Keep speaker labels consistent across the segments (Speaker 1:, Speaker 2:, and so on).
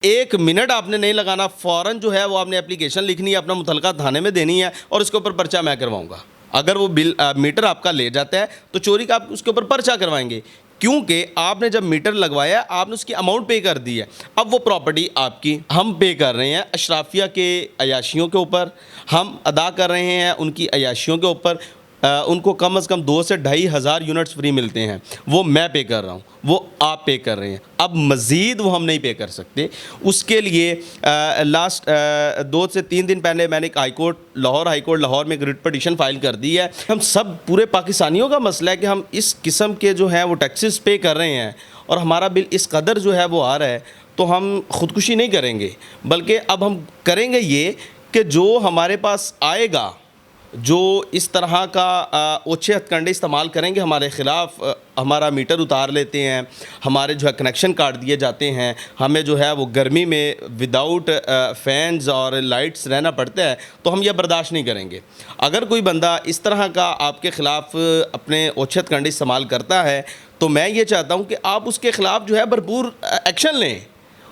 Speaker 1: 1 minute आपने नहीं लगाना, फ़ौरन जो है वो आपने एप्लीकेशन लिखनी है, अपना मुतलका थाने में देनी है और इसके ऊपर पर्चा मैं करवाऊंगा। अगर वो मीटर आपका ले जाता है तो चोरी का आप उसके ऊपर पर्चा करवाएंगे, क्योंकि आपने जब मीटर लगवाया आपने उसकी अमाउंट पे कर दी है। अब वो प्रॉपर्टी आपकी हम पे कर रहे हैं अशराफिया के अयाशियों के ऊपर, हम अदा कर रहे हैं उनकी अयाशियों के ऊपर। उनको कम से कम 2 से 2,500 यूनिट्स फ्री मिलते हैं, वो मैं पे कर रहा हूँ, वो आप पे कर रहे हैं। अब मज़ीद वो हम नहीं पे कर सकते। उसके लिए लास्ट 2 से 3 दिन पहले मैंने एक हाई कोर्ट लाहौर में एक रिट पटिशन फाइल कर दी है। हम सब पूरे पाकिस्तानियों का मसला है कि हम इस किस्म के जो हैं वो टैक्सेस पे कर रहे हैं और हमारा बिल इस कदर जो है वो आ रहा है, तो हम ख़ुदकुशी नहीं करेंगे, बल्कि अब हम करेंगे ये कि जो हमारे पास आएगा, जो इस तरह का ओछे हथकंडे इस्तेमाल करेंगे हमारे ख़िलाफ़, हमारा मीटर उतार लेते हैं, हमारे जो है कनेक्शन काट दिए जाते हैं, हमें जो है वो गर्मी में विदाउट फ़ैन्स और लाइट्स रहना पड़ता है, तो हम यह बर्दाश्त नहीं करेंगे। अगर कोई बंदा इस तरह का आपके ख़िलाफ़ अपने ओछे हथकंडे इस्तेमाल करता है, तो मैं ये चाहता हूँ कि आप उसके ख़िलाफ़ जो है भरपूर एक्शन लें।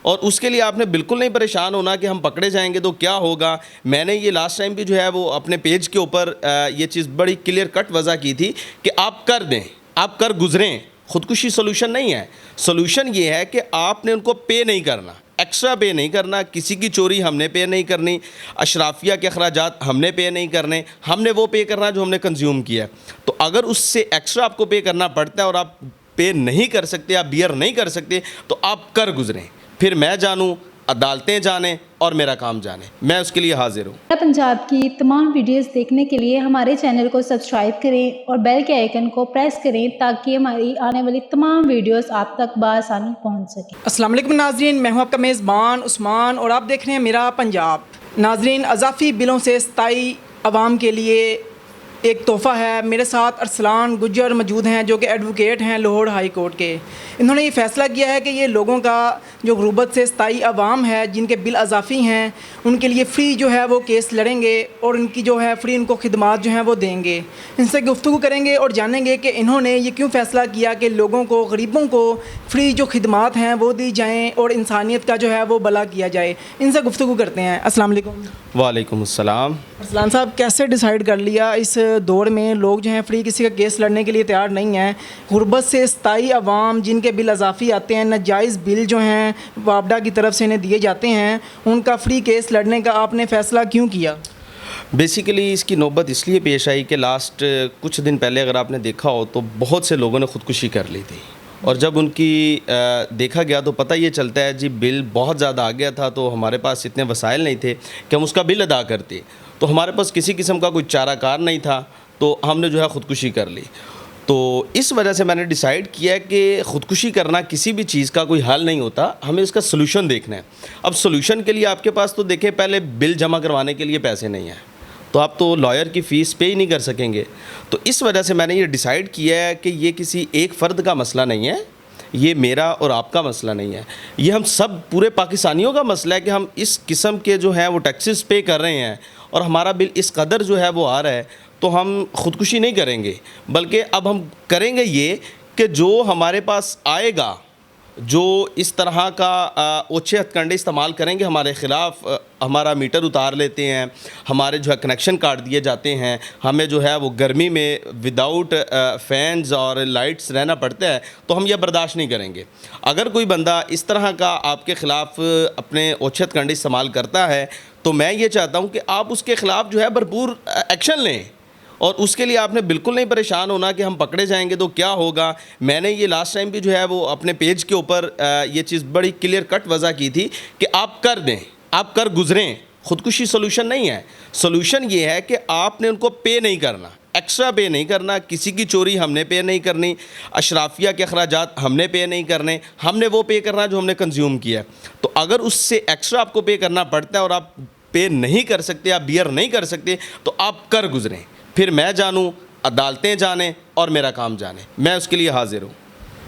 Speaker 1: और उसके लिए आपने बिल्कुल नहीं परेशान होना कि हम पकड़े जाएंगे तो क्या होगा। मैंने ये लास्ट टाइम भी जो है वो अपने पेज के ऊपर ये चीज़ बड़ी क्लियर कट वज़ह की थी कि आप कर दें, आप कर गुज़रें। ख़ुदकुशी सोल्यूशन नहीं है। सोल्यूशन ये है कि आपने उनको पे नहीं करना, एक्स्ट्रा पे नहीं करना। किसी की चोरी हमने पे नहीं करनी, अशराफिया के अखराजात हमने पे नहीं करने, हमने वो पे करना जो हमने कंज्यूम किया है। तो अगर उससे एक्स्ट्रा आपको पे करना पड़ता है और आप पे नहीं कर सकते, आप बियर नहीं कर सकते, तो आप कर गुज़रें। फिर मैं जानूँ, अदालतें जाने और मेरा काम जाने, मैं उसके लिए हाजिर हूँ।
Speaker 2: पंजाब की तमाम वीडियोस देखने के लिए हमारे चैनल को सब्सक्राइब करें और बेल के आइकन को प्रेस करें ताकि हमारी आने वाली तमाम वीडियोस आप तक बासानी पहुँच सकें।
Speaker 3: अस्सलाम वालेकुम नाजरीन, मैं हूँ आपका मेज़बान उस्मान और आप देख रहे हैं मेरा पंजाब। नाजरीन, अज़ाफ़ी बिलों से स्थायी आवाम के लिए एक तोहफ़ा है। मेरे साथ अरसलान गुज्जर मौजूद हैं जो कि एडवोकेट हैं लाहौर हाई कोर्ट के। इन्होंने ये फ़ैसला किया है कि ये लोगों का जो गुर्बत से स्थायी आवाम है जिनके बिल अज़ाफ़ी हैं, उनके लिए फ़्री जो है वो केस लड़ेंगे और उनकी जो है फ़्री उनको खिदमात जो हैं वो देंगे। इनसे गुफ्तगू करेंगे और जानेंगे कि इन्होंने ये क्यों फ़ैसला किया कि लोगों को, गरीबों को फ़्री जो खिदमात हैं वो दी जाएँ और इंसानियत का जो है वो भला किया जाए। इनसे गुफ्तगू करते हैं। अस्सलाम वालेकुम।
Speaker 1: वालेकुम अस्सलाम।
Speaker 3: अरसलान साहब, कैसे डिसाइड कर लिया इस दौर में लोग जो हैं फ्री किसी का केस लड़ने के लिए तैयार नहीं हैं, गुर्बत से स्थायी अवाम जिनके बिल अज़ाफ़ी आते हैं, नाजायज़ बिल जो हैं वापडा की तरफ से इन्हें दिए जाते हैं, उनका फ्री केस लड़ने का आपने फ़ैसला क्यों किया?
Speaker 1: बेसिकली इसकी नौबत इसलिए पेश आई कि लास्ट कुछ दिन पहले अगर आपने देखा हो तो बहुत से लोगों ने ख़ुदकुशी कर ली थी, और जब उनकी देखा गया तो पता ये चलता है जी बिल बहुत ज़्यादा आ गया था, तो हमारे पास इतने वसाइल नहीं थे कि हम उसका बिल अदा करते, तो हमारे पास किसी किस्म का कोई चाराकार नहीं था, तो हमने जो है ख़ुदकुशी कर ली। तो इस वजह से मैंने डिसाइड किया कि ख़ुदकुशी करना किसी भी चीज़ का कोई हल नहीं होता, हमें इसका सलूशन देखना है। अब सलूशन के लिए आपके पास तो देखें, पहले बिल जमा करवाने के लिए पैसे नहीं हैं, तो आप तो लॉयर की फ़ीस पे ही नहीं कर सकेंगे। तो इस वजह से मैंने ये डिसाइड किया है कि ये किसी एक फ़र्द का मसला नहीं है, ये मेरा और आपका मसला नहीं है, ये हम सब पूरे पाकिस्तानियों का मसला है कि हम इस किस्म के जो हैं वो टैक्सेस पे कर रहे हैं और हमारा बिल इस कदर जो है वो आ रहा है, तो हम ख़ुदकुशी नहीं करेंगे, बल्कि अब हम करेंगे ये कि जो हमारे पास आएगा, जो इस तरह का ओछे हथकंडे इस्तेमाल करेंगे हमारे ख़िलाफ़, हमारा मीटर उतार लेते हैं, हमारे जो है कनेक्शन काट दिए जाते हैं, हमें जो है वो गर्मी में विदाउट फ़ैन्स और लाइट्स रहना पड़ता है, तो हम यह बर्दाश्त नहीं करेंगे। अगर कोई बंदा इस तरह का आपके ख़िलाफ़ अपने ओछे हथकंडे इस्तेमाल करता है, तो मैं ये चाहता हूँ कि आप उसके ख़िलाफ़ जो है भरपूर एक्शन लें। और उसके लिए आपने बिल्कुल नहीं परेशान होना कि हम पकड़े जाएंगे तो क्या होगा। मैंने ये लास्ट टाइम भी जो है वो अपने पेज के ऊपर ये चीज़ बड़ी क्लियर कट वज़ह की थी कि आप कर दें, आप कर गुज़रें। ख़ुदकुशी सोल्यूशन नहीं है। सोल्यूशन ये है कि आपने उनको पे नहीं करना, एक्स्ट्रा पे नहीं करना। किसी की चोरी हमने पे नहीं करनी, अशराफिया के अखराजात हमने पे नहीं करने, हमने वो पे करना जो हमने कंज्यूम किया है। तो अगर उससे एक्स्ट्रा आपको पे करना पड़ता है और आप पे नहीं कर सकते, आप बियर नहीं कर सकते, तो आप कर गुज़रें। फिर मैं जानूँ, अदालतें जाने और मेरा काम जाने, मैं उसके लिए हाजिर हूँ।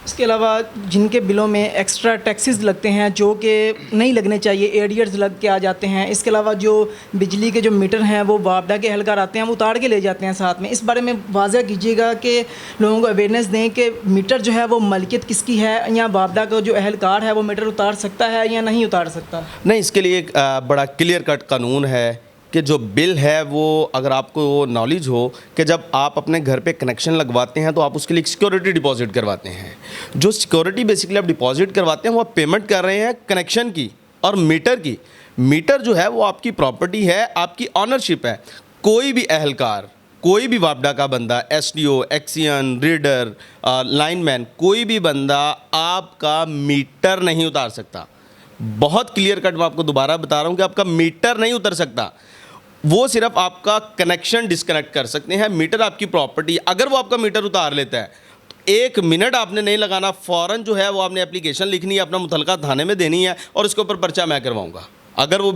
Speaker 3: इसके अलावा जिनके बिलों में एक्स्ट्रा टैक्सेस लगते हैं जो कि नहीं लगने चाहिए, एरियर्स लग के आ जाते हैं। इसके अलावा जो बिजली के जो मीटर हैं वो वापडा के एहलकार आते हैं, वो उतार के ले जाते हैं साथ में। इस बारे में वाज़ह कीजिएगा कि लोगों को अवेयरनेस दें कि मीटर जो है वो मलकियत किसकी है, या वापडा का जो एहलकार है वो मीटर उतार सकता है या नहीं उतार सकता।
Speaker 1: नहीं, इसके लिए एक बड़ा क्लियर कट कानून है कि जो बिल है वो, अगर आपको नॉलेज हो कि जब आप अपने घर पे कनेक्शन लगवाते हैं तो आप उसके लिए सिक्योरिटी डिपॉजिट करवाते हैं। जो सिक्योरिटी बेसिकली आप डिपॉजिट करवाते हैं वो आप पेमेंट कर रहे हैं कनेक्शन की और मीटर की। मीटर जो है वो आपकी प्रॉपर्टी है, आपकी ऑनरशिप है। कोई भी एहलकार, कोई भी वापडा का बंदा, एसडीओ, एक्सियन, रीडर, लाइनमैन, कोई भी बंदा आपका मीटर नहीं उतार सकता। बहुत क्लियर कट मैं आपको दोबारा बता रहा हूँ कि आपका मीटर नहीं उतर सकता। वो सिर्फ आपका कनेक्शन डिस्कनेक्ट कर सकते हैं। मीटर आपकी प्रॉपर्टी, अगर वो आपका मीटर उतार लेता है तो 1 मिनट आपने नहीं लगाना, फ़ौरन जो है वो आपने एप्लीकेशन लिखनी है, अपना मुतलका थाने में देनी है और उसके ऊपर पर्चा मैं करवाऊंगा। अगर वो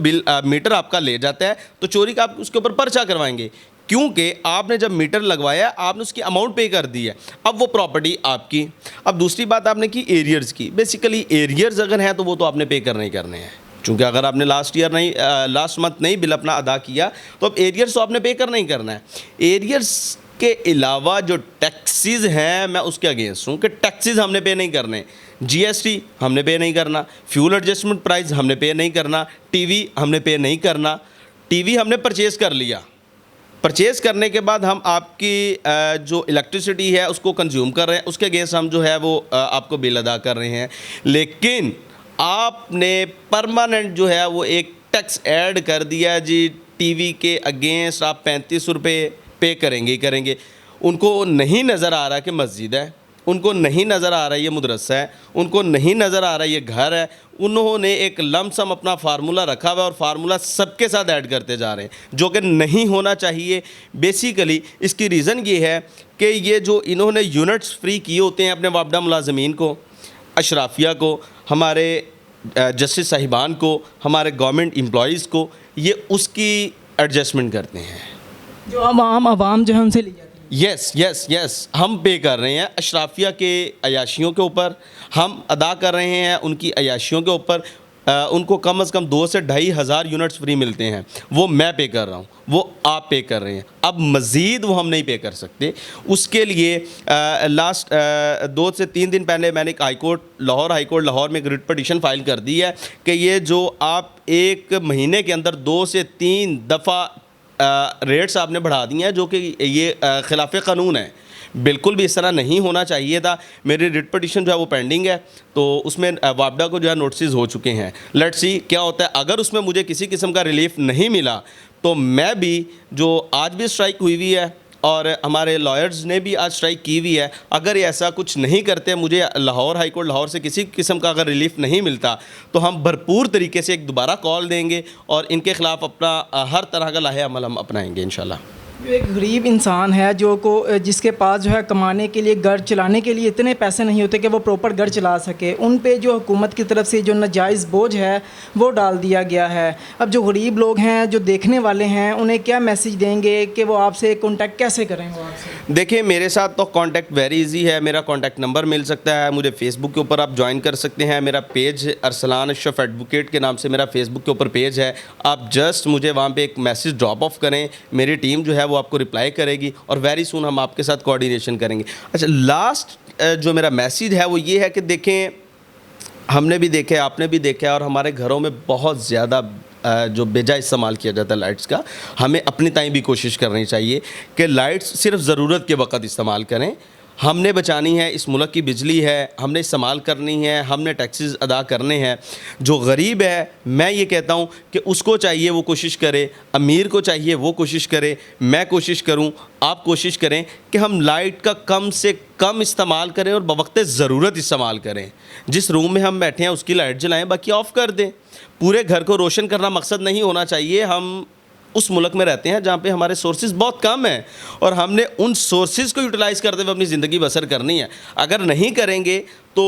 Speaker 1: मीटर आपका ले जाता है तो चोरी का आप उसके ऊपर पर्चा करवाएंगे, क्योंकि आपने जब मीटर लगवाया आपने उसकी अमाउंट पे कर दी है, अब वो प्रॉपर्टी आपकी। अब दूसरी बात आपने की एरियर्स की। बेसिकली एरियर्स अगर हैं तो वो तो आपने पे करने ही करने हैं, क्योंकि अगर आपने लास्ट मंथ नहीं बिल अपना अदा किया तो अब एरियर्स तो आपने पे करना ही करना है। एरियर्स के अलावा जो टैक्सेस हैं, मैं उसके अगेंस्ट हूँ कि टैक्सेस हमने पे नहीं करने। जीएसटी हमने पे नहीं करना, फ्यूल एडजस्टमेंट प्राइस हमने पे नहीं करना, टीवी हमने पे नहीं करना। टीवी हमने परचेज़ कर लिया, परचेज़ करने के बाद हम आपकी जो इलेक्ट्रिसिटी है उसको कंज्यूम कर रहे हैं, उसके अगेंस्ट हम जो है वो आपको बिल अदा कर रहे हैं। लेकिन आपने परमानेंट जो है वो एक टैक्स ऐड कर दिया जी, टीवी के अगेंस्ट आप 35 रुपये पे करेंगे ही करेंगे। उनको नहीं नज़र आ रहा कि मस्जिद है, उनको नहीं नज़र आ रहा ये मदरसा है, उनको नहीं नज़र आ रहा ये घर है। उन्होंने एक लमसम अपना फार्मूला रखा हुआ है और फार्मूला सबके साथ ऐड करते जा रहे हैं, जो कि नहीं होना चाहिए। बेसिकली इसकी रीज़न ये है कि ये जो इन्होंने यूनिट्स फ्री किए होते हैं अपने वापडा मुलाजमीन को, अशराफिया को, हमारे जस्टिस साहिबान को, हमारे गवर्नमेंट एम्प्लॉयज़ को, ये उसकी एडजस्टमेंट करते हैं।
Speaker 3: जो आवाम जो है उनसे ली जाती है।
Speaker 1: यस हम पे कर रहे हैं अशराफिया के अयाशियों के ऊपर, हम अदा कर रहे हैं उनकी अयाशियों के ऊपर। उनको कम से कम 2 से 2,500 यूनिट्स फ्री मिलते हैं, वो मैं पे कर रहा हूँ, वो आप पे कर रहे हैं। अब मज़ीद वो हम नहीं पे कर सकते। उसके लिए लास्ट 2 से 3 दिन पहले मैंने एक हाई कोर्ट लाहौर में एक रिट पटिशन फाइल कर दी है कि ये जो आप 1 महीने के अंदर 2 से 3 दफ़ा रेट्स आपने बढ़ा दिए हैं, जो कि ये खिलाफ कानून है। बिल्कुल भी इस तरह नहीं होना चाहिए था। मेरी रिट पटिशन जो है वो पेंडिंग है, तो उसमें वापडा को जो है नोटिस हो चुके हैं। लेट्स सी क्या होता है। अगर उसमें मुझे किसी किस्म का रिलीफ नहीं मिला तो मैं भी, जो आज भी स्ट्राइक हुई है और हमारे लॉयर्स ने भी आज स्ट्राइक की हुई है, अगर ये ऐसा कुछ नहीं करते, मुझे लाहौर हाई कोर्ट लाहौर से किसी किस्म का अगर रिलीफ नहीं मिलता तो हम भरपूर तरीके से एक दोबारा कॉल देंगे और इनके ख़िलाफ़ अपना हर तरह का लाहे अमल हम अपनाएंगे इंशाल्लाह।
Speaker 3: जो एक गरीब इंसान है जिसके पास जो है कमाने के लिए, घर चलाने के लिए इतने पैसे नहीं होते कि वो प्रॉपर घर चला सके, उन पे जो हुकूमत की तरफ से जो नाजायज़ बोझ है वो डाल दिया गया है। अब जो गरीब लोग हैं, जो देखने वाले हैं, उन्हें क्या मैसेज देंगे कि वो आपसे कॉन्टैक्ट कैसे करें? वो आपसे
Speaker 1: देखिए, मेरे साथ तो कांटेक्ट वेरी इजी है। मेरा कांटेक्ट नंबर मिल सकता है, मुझे फेसबुक के ऊपर आप ज्वाइन कर सकते हैं। मेरा पेज अरसलान अशरफ एडवोकेट के नाम से मेरा फेसबुक के ऊपर पेज है। आप जस्ट मुझे वहाँ पे एक मैसेज ड्रॉप ऑफ करें, मेरी टीम जो है वो आपको रिप्लाई करेगी और वेरी सून हम आपके साथ कोऑर्डिनेशन करेंगे। अच्छा, लास्ट जो मेरा मैसेज है वो ये है कि देखें, हमने भी देखा है, आपने भी देखा है, और हमारे घरों में बहुत ज़्यादा जो बेजा इस्तेमाल किया जाता है लाइट्स का। हमें अपनी ताईं भी कोशिश करनी चाहिए कि लाइट्स सिर्फ ज़रूरत के वक़्त इस्तेमाल करें। हमने बचानी है, इस मुल्क की बिजली है, हमने इस्तेमाल करनी है, हमने टैक्सेस अदा करने हैं। जो गरीब है, मैं ये कहता हूँ कि उसको चाहिए वो कोशिश करे, अमीर को चाहिए वो कोशिश करे, मैं कोशिश करूँ, आप कोशिश करें कि हम लाइट का कम से कम इस्तेमाल करें और बवक्त ज़रूरत इस्तेमाल करें। जिस रूम में हम बैठे हैं उसकी लाइट जलाएँ, बाकी ऑफ़ कर दें। पूरे घर को रोशन करना मकसद नहीं होना चाहिए। हम उस मुल्क में रहते हैं जहाँ पे हमारे सोर्सेज बहुत कम हैं और हमने उन सोर्सेज को यूटिलाइज़ करते हुए अपनी ज़िंदगी बसर करनी है। अगर नहीं करेंगे तो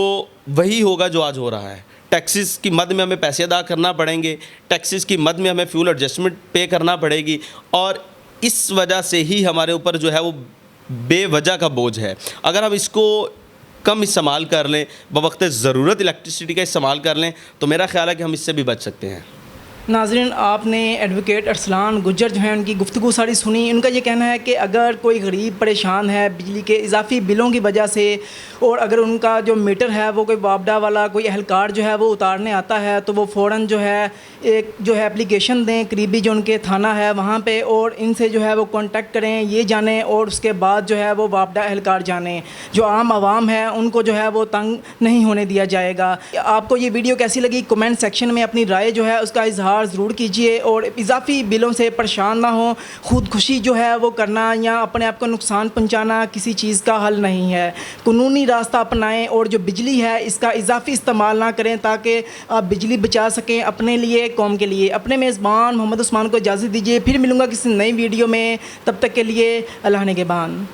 Speaker 1: वही होगा जो आज हो रहा है। टैक्सेस की मद में हमें पैसे अदा करना पड़ेंगे, टैक्सेस की मद में हमें फ्यूल एडजस्टमेंट पे करना पड़ेगी, और इस वजह से ही हमारे ऊपर जो है वो बेवजह का बोझ है। अगर हम इसको कम इस्तेमाल कर लें, बवक्त ज़रूरत इलेक्ट्रिसिटी का इस्तेमाल कर लें, तो मेरा ख़्याल है कि हम इससे भी बच सकते हैं।
Speaker 3: नाज़रीन, आपने एडवोकेट अरसलान गुज्जर जो हैं उनकी गुफ्तगू सारी सुनी। उनका ये कहना है कि अगर कोई गरीब परेशान है बिजली के इजाफी बिलों की वजह से, और अगर उनका जो मीटर है वो कोई वापडा वाला कोई अहलकार जो है वो उतारने आता है, तो वो फ़ौरन जो है एक जो है एप्लीकेशन दें करीबी जो उनके थाना है वहाँ पे, और इनसे जो है वो कांटेक्ट करें, ये जानें, और उसके बाद जो है वो वापडा अहलकार जानें। जो आम आवाम है उनको जो है वो तंग नहीं होने दिया जाएगा। आपको ये वीडियो कैसी लगी कमेंट सेक्शन में अपनी राय जो है उसका इजहार ज़रूर कीजिए, और इजाफी बिलों से परेशान ना हो। खुदकुशी जो है वो करना या अपने आप को नुकसान पहुँचाना किसी चीज़ का हल नहीं है। कानूनी रास्ता अपनाएं, और जो बिजली है इसका इजाफी इस्तेमाल ना करें ताकि आप बिजली बचा सकें अपने लिए, कौम के लिए। अपने मेज़बान मोहम्मद उस्मान को इजाज़त दीजिए, फिर मिलूँगा किसी नई वीडियो में। तब तक के लिए अल्लाह निगहबान।